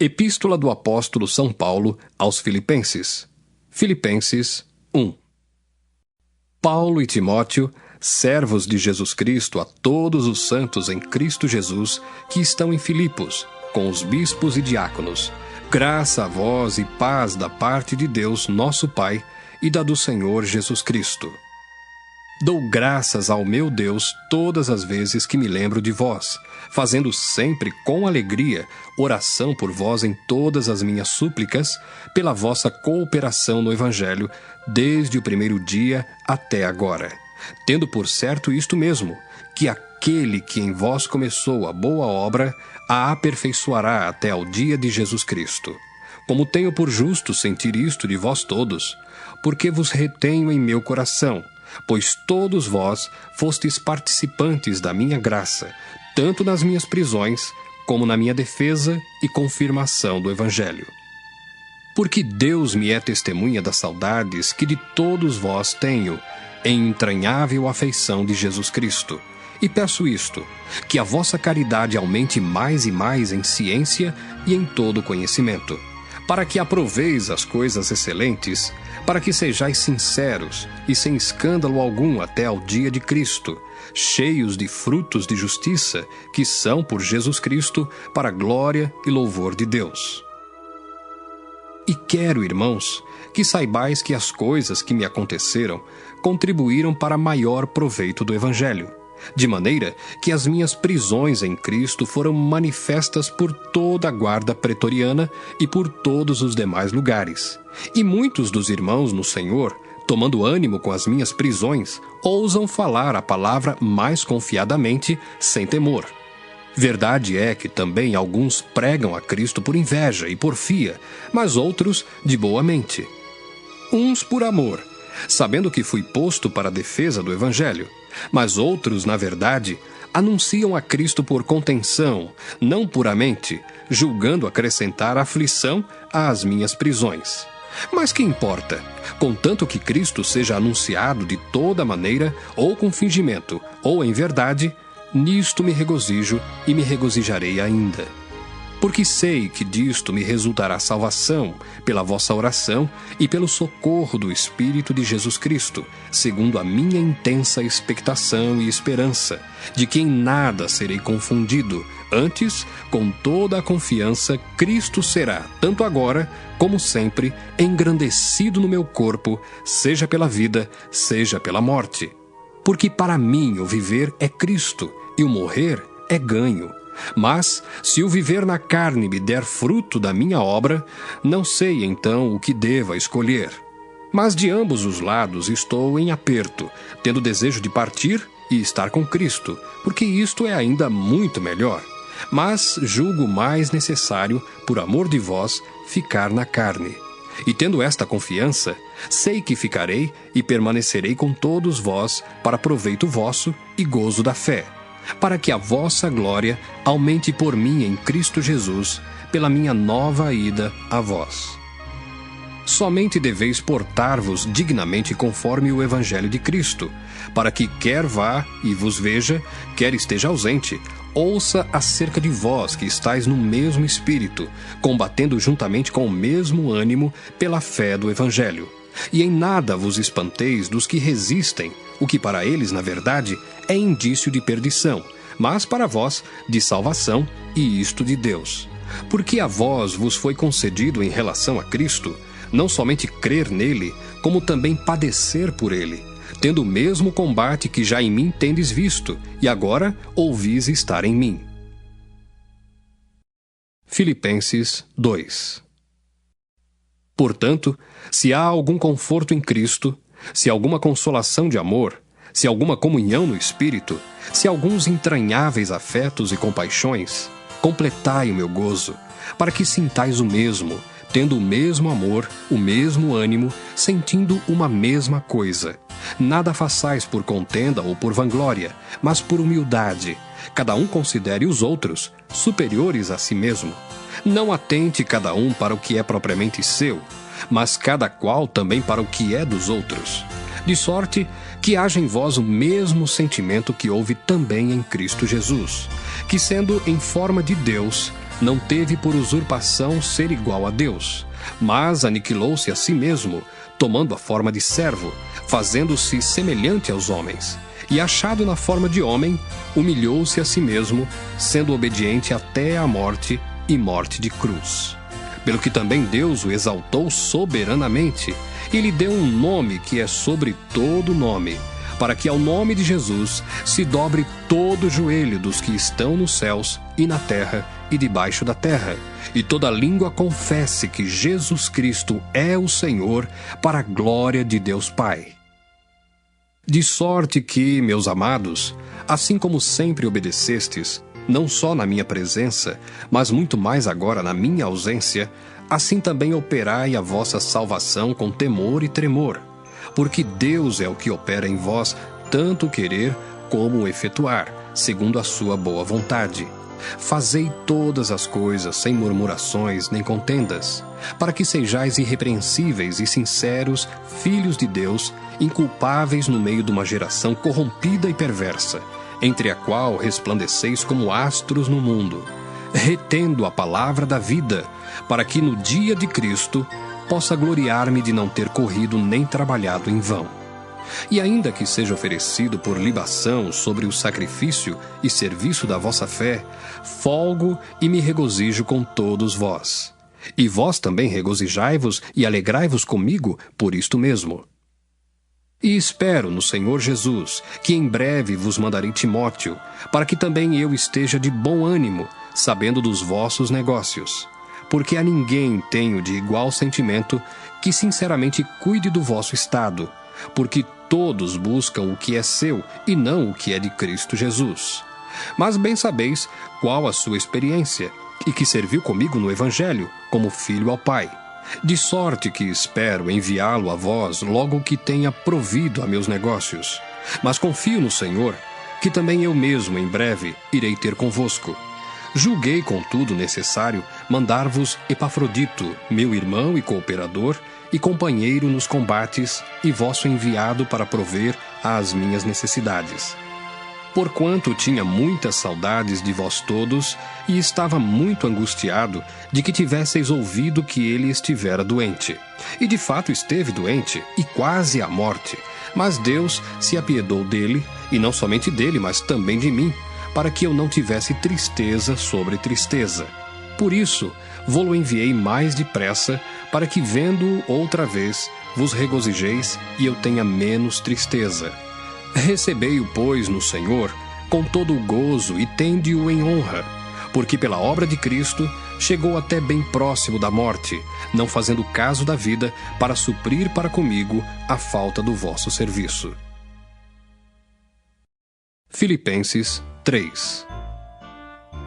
Epístola do Apóstolo São Paulo aos Filipenses. Filipenses 1. Paulo e Timóteo, servos de Jesus Cristo, a todos os santos em Cristo Jesus que estão em Filipos, com os bispos e diáconos, graça a vós e paz da parte de Deus, nosso Pai, e da do Senhor Jesus Cristo. Dou graças ao meu Deus todas as vezes que me lembro de vós, fazendo sempre com alegria oração por vós em todas as minhas súplicas, pela vossa cooperação no Evangelho, desde o primeiro dia até agora. Tendo por certo isto mesmo, que aquele que em vós começou a boa obra, a aperfeiçoará até ao dia de Jesus Cristo. Como tenho por justo sentir isto de vós todos, porque vos retenho em meu coração, pois todos vós fostes participantes da minha graça, tanto nas minhas prisões, como na minha defesa e confirmação do Evangelho. Porque Deus me é testemunha das saudades que de todos vós tenho, em entranhável afeição de Jesus Cristo. E peço isto, que a vossa caridade aumente mais e mais em ciência e em todo conhecimento, para que aproveis as coisas excelentes, para que sejais sinceros e sem escândalo algum até ao dia de Cristo, cheios de frutos de justiça, que são por Jesus Cristo, para a glória e louvor de Deus. E quero, irmãos, que saibais que as coisas que me aconteceram contribuíram para maior proveito do Evangelho, de maneira que as minhas prisões em Cristo foram manifestas por toda a guarda pretoriana e por todos os demais lugares. E muitos dos irmãos no Senhor, tomando ânimo com as minhas prisões, ousam falar a palavra mais confiadamente, sem temor. Verdade é que também alguns pregam a Cristo por inveja e porfia, mas outros de boa mente. Uns por amor, sabendo que fui posto para a defesa do Evangelho, mas outros, na verdade, anunciam a Cristo por contenção, não puramente, julgando acrescentar aflição às minhas prisões. Mas que importa? Contanto que Cristo seja anunciado de toda maneira, ou com fingimento, ou em verdade, nisto me regozijo e me regozijarei ainda. Porque sei que disto me resultará salvação, pela vossa oração e pelo socorro do Espírito de Jesus Cristo, segundo a minha intensa expectação e esperança, de que em nada serei confundido. Antes, com toda a confiança, Cristo será, tanto agora como sempre, engrandecido no meu corpo, seja pela vida, seja pela morte. Porque para mim o viver é Cristo, e o morrer é ganho. Mas, se o viver na carne me der fruto da minha obra, não sei então o que deva escolher. Mas de ambos os lados estou em aperto, tendo desejo de partir e estar com Cristo, porque isto é ainda muito melhor. Mas julgo mais necessário, por amor de vós, ficar na carne. E tendo esta confiança, sei que ficarei e permanecerei com todos vós para proveito vosso e gozo da fé, para que a vossa glória aumente por mim em Cristo Jesus, pela minha nova ida a vós. Somente deveis portar-vos dignamente conforme o Evangelho de Cristo, para que quer vá e vos veja, quer esteja ausente, ouça acerca de vós que estáis no mesmo espírito, combatendo juntamente com o mesmo ânimo pela fé do Evangelho. E em nada vos espanteis dos que resistem, o que para eles, na verdade, é indício de perdição, mas para vós, de salvação, e isto de Deus. Porque a vós vos foi concedido em relação a Cristo, não somente crer nele, como também padecer por ele, tendo o mesmo combate que já em mim tendes visto, e agora ouvis estar em mim. Filipenses 2. Portanto, se há algum conforto em Cristo, se alguma consolação de amor, se alguma comunhão no Espírito, se alguns entranháveis afetos e compaixões, completai o meu gozo, para que sintais o mesmo, tendo o mesmo amor, o mesmo ânimo, sentindo uma mesma coisa. Nada façais por contenda ou por vanglória, mas por humildade. Cada um considere os outros superiores a si mesmo. Não atente cada um para o que é propriamente seu, mas cada qual também para o que é dos outros. De sorte que haja em vós o mesmo sentimento que houve também em Cristo Jesus, que sendo em forma de Deus, não teve por usurpação ser igual a Deus, mas aniquilou-se a si mesmo, tomando a forma de servo, fazendo-se semelhante aos homens. E achado na forma de homem, humilhou-se a si mesmo, sendo obediente até a morte e morte de cruz. Pelo que também Deus o exaltou soberanamente, e lhe deu um nome que é sobre todo nome, para que ao nome de Jesus se dobre todo o joelho dos que estão nos céus e na terra e debaixo da terra, e toda língua confesse que Jesus Cristo é o Senhor, para a glória de Deus Pai. De sorte que, meus amados, assim como sempre obedecestes, não só na minha presença, mas muito mais agora na minha ausência, assim também operai a vossa salvação com temor e tremor, porque Deus é o que opera em vós tanto o querer como o efetuar, segundo a sua boa vontade. Fazei todas as coisas sem murmurações nem contendas, para que sejais irrepreensíveis e sinceros, filhos de Deus, inculpáveis no meio de uma geração corrompida e perversa, entre a qual resplandeceis como astros no mundo, retendo a palavra da vida, para que no dia de Cristo possa gloriar-me de não ter corrido nem trabalhado em vão. E ainda que seja oferecido por libação sobre o sacrifício e serviço da vossa fé, folgo e me regozijo com todos vós. E vós também regozijai-vos e alegrai-vos comigo por isto mesmo. E espero no Senhor Jesus, que em breve vos mandarei Timóteo, para que também eu esteja de bom ânimo, sabendo dos vossos negócios. Porque a ninguém tenho de igual sentimento que sinceramente cuide do vosso estado, porque todos buscam o que é seu e não o que é de Cristo Jesus. Mas bem sabeis qual a sua experiência, e que serviu comigo no Evangelho, como filho ao Pai. De sorte que espero enviá-lo a vós logo que tenha provido a meus negócios. Mas confio no Senhor, que também eu mesmo em breve irei ter convosco. Julguei, contudo, necessário mandar-vos Epafrodito, meu irmão e cooperador, e companheiro nos combates, e vosso enviado para prover às minhas necessidades. Porquanto tinha muitas saudades de vós todos, e estava muito angustiado de que tivesseis ouvido que ele estivera doente. E de fato esteve doente, e quase à morte. Mas Deus se apiedou dele, e não somente dele, mas também de mim, para que eu não tivesse tristeza sobre tristeza. Por isso, vô-lo enviei mais depressa, para que, vendo-o outra vez, vos regozijeis e eu tenha menos tristeza. Recebei-o, pois, no Senhor, com todo o gozo e tende-o em honra, porque pela obra de Cristo chegou até bem próximo da morte, não fazendo caso da vida, para suprir para comigo a falta do vosso serviço. Filipenses 3.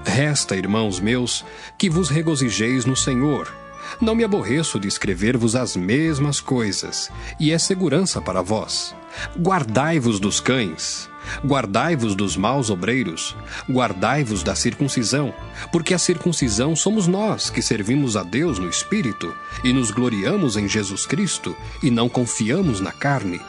Resta, irmãos meus, que vos regozijeis no Senhor. Não me aborreço de escrever-vos as mesmas coisas, e é segurança para vós. Guardai-vos dos cães, guardai-vos dos maus obreiros, guardai-vos da circuncisão, porque a circuncisão somos nós que servimos a Deus no Espírito, e nos gloriamos em Jesus Cristo, e não confiamos na carne,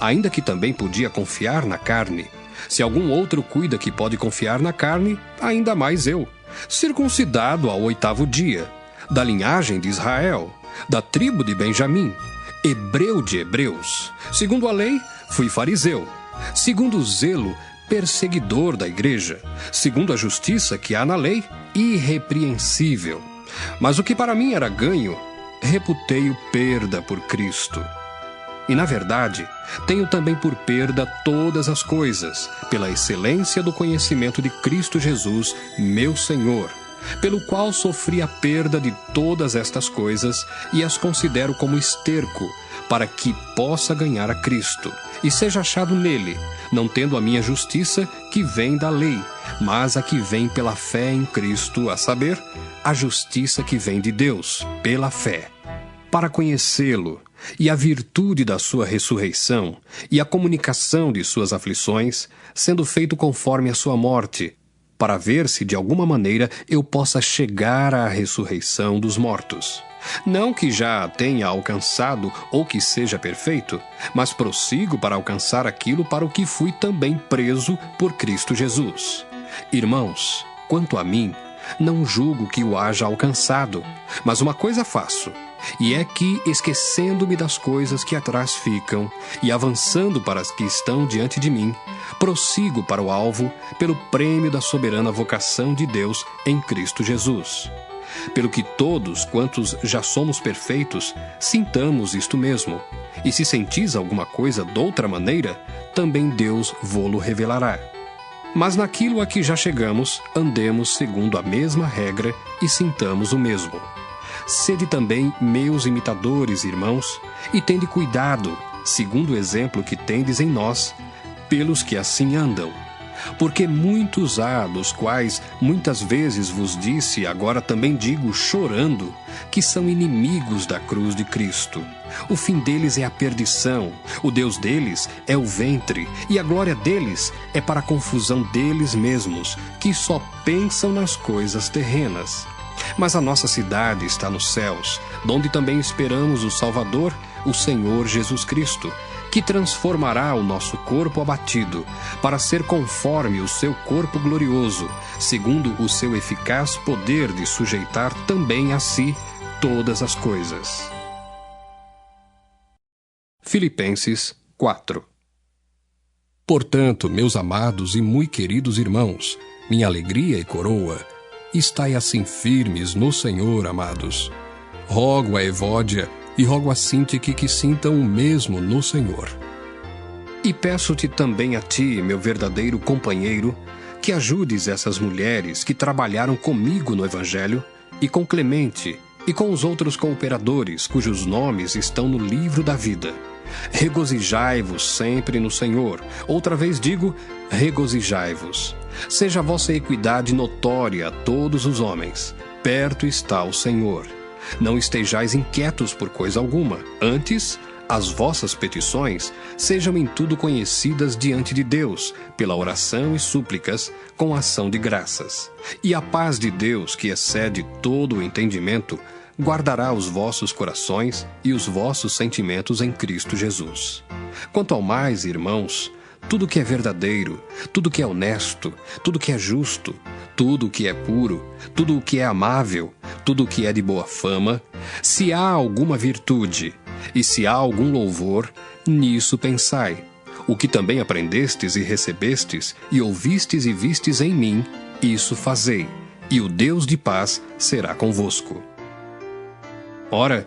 ainda que também podia confiar na carne. Se algum outro cuida que pode confiar na carne, ainda mais eu, circuncidado ao 8º dia, da linhagem de Israel, da tribo de Benjamim, hebreu de hebreus. Segundo a lei, fui fariseu. Segundo o zelo, perseguidor da igreja. Segundo a justiça que há na lei, irrepreensível. Mas o que para mim era ganho, reputei-o perda por Cristo. E, na verdade, tenho também por perda todas as coisas, pela excelência do conhecimento de Cristo Jesus, meu Senhor, pelo qual sofri a perda de todas estas coisas e as considero como esterco, para que possa ganhar a Cristo, e seja achado nele, não tendo a minha justiça que vem da lei, mas a que vem pela fé em Cristo, a saber, a justiça que vem de Deus, pela fé. Para conhecê-lo, e a virtude da sua ressurreição, e a comunicação de suas aflições, sendo feito conforme a sua morte, para ver se de alguma maneira eu possa chegar à ressurreição dos mortos. Não que já a tenha alcançado ou que seja perfeito, mas prossigo para alcançar aquilo para o que fui também preso por Cristo Jesus. Irmãos, quanto a mim, não julgo que o haja alcançado, mas uma coisa faço, e é que, esquecendo-me das coisas que atrás ficam e avançando para as que estão diante de mim, prossigo para o alvo pelo prêmio da soberana vocação de Deus em Cristo Jesus. Pelo que todos, quantos já somos perfeitos, sintamos isto mesmo, e se sentis alguma coisa doutra maneira, também Deus vô-lo revelará. Mas naquilo a que já chegamos, andemos segundo a mesma regra e sintamos o mesmo. Sede também meus imitadores, irmãos, e tende cuidado, segundo o exemplo que tendes em nós, pelos que assim andam. Porque muitos há, dos quais muitas vezes vos disse, agora também digo chorando, que são inimigos da cruz de Cristo. O fim deles é a perdição, o Deus deles é o ventre, e a glória deles é para a confusão deles mesmos, que só pensam nas coisas terrenas. Mas a nossa cidade está nos céus, donde também esperamos o Salvador, o Senhor Jesus Cristo, que transformará o nosso corpo abatido, para ser conforme o seu corpo glorioso, segundo o seu eficaz poder de sujeitar também a si todas as coisas. Filipenses 4. Portanto, meus amados e muito queridos irmãos, minha alegria e coroa, estai assim firmes no Senhor, amados. Rogo a Evódia e rogo a Síntique que sintam o mesmo no Senhor. E peço-te também a ti, meu verdadeiro companheiro, que ajudes essas mulheres que trabalharam comigo no Evangelho, e com Clemente, e com os outros cooperadores, cujos nomes estão no livro da vida. Regozijai-vos sempre no Senhor. Outra vez digo, regozijai-vos. Seja a vossa equidade notória a todos os homens. Perto está o Senhor. Não estejais inquietos por coisa alguma. Antes, as vossas petições sejam em tudo conhecidas diante de Deus, pela oração e súplicas, com ação de graças. E a paz de Deus, que excede todo o entendimento, guardará os vossos corações e os vossos sentimentos em Cristo Jesus. Quanto ao mais, irmãos, tudo que é verdadeiro, tudo que é honesto, tudo que é justo, tudo que é puro, tudo que é amável, tudo que é de boa fama, se há alguma virtude e se há algum louvor, nisso pensai. O que também aprendestes e recebestes, e ouvistes e vistes em mim, isso fazei, e o Deus de paz será convosco. Ora,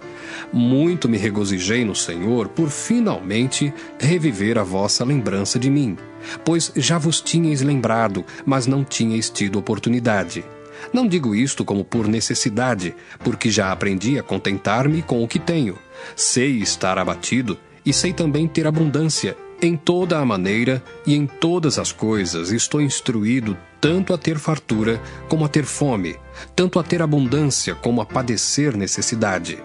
muito me regozijei no Senhor por finalmente reviver a vossa lembrança de mim, pois já vos tinhais lembrado, mas não tinhais tido oportunidade. Não digo isto como por necessidade, porque já aprendi a contentar-me com o que tenho. Sei estar abatido e sei também ter abundância. Em toda a maneira e em todas as coisas estou instruído tanto a ter fartura como a ter fome, tanto a ter abundância como a padecer necessidade.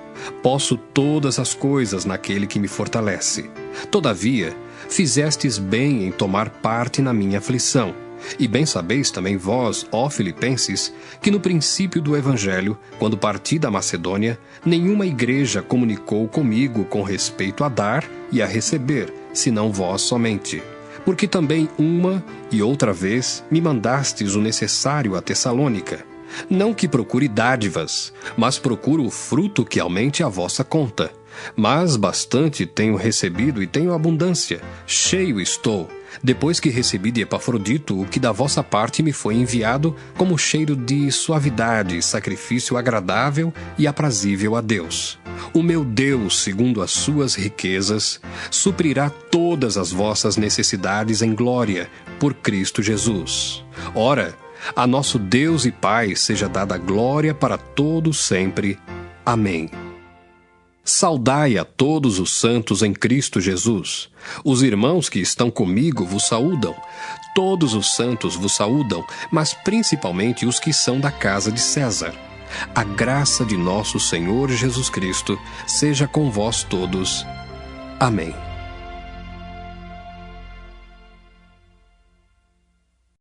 Posso todas as coisas naquele que me fortalece. Todavia, fizestes bem em tomar parte na minha aflição. E bem sabeis também vós, ó Filipenses, que no princípio do Evangelho, quando parti da Macedônia, nenhuma igreja comunicou comigo com respeito a dar e a receber, senão vós somente. Porque também uma e outra vez me mandastes o necessário a Tessalônica. Não que procure dádivas, mas procuro o fruto que aumente a vossa conta. Mas bastante tenho recebido e tenho abundância, cheio estou, depois que recebi de Epafrodito o que da vossa parte me foi enviado como cheiro de suavidade, sacrifício agradável e aprazível a Deus. O meu Deus, segundo as suas riquezas, suprirá todas as vossas necessidades em glória, por Cristo Jesus. Ora, a nosso Deus e Pai seja dada glória para todos sempre. Amém. Saudai a todos os santos em Cristo Jesus. Os irmãos que estão comigo vos saúdam. Todos os santos vos saúdam, mas principalmente os que são da casa de César. A graça de nosso Senhor Jesus Cristo seja com vós todos. Amém.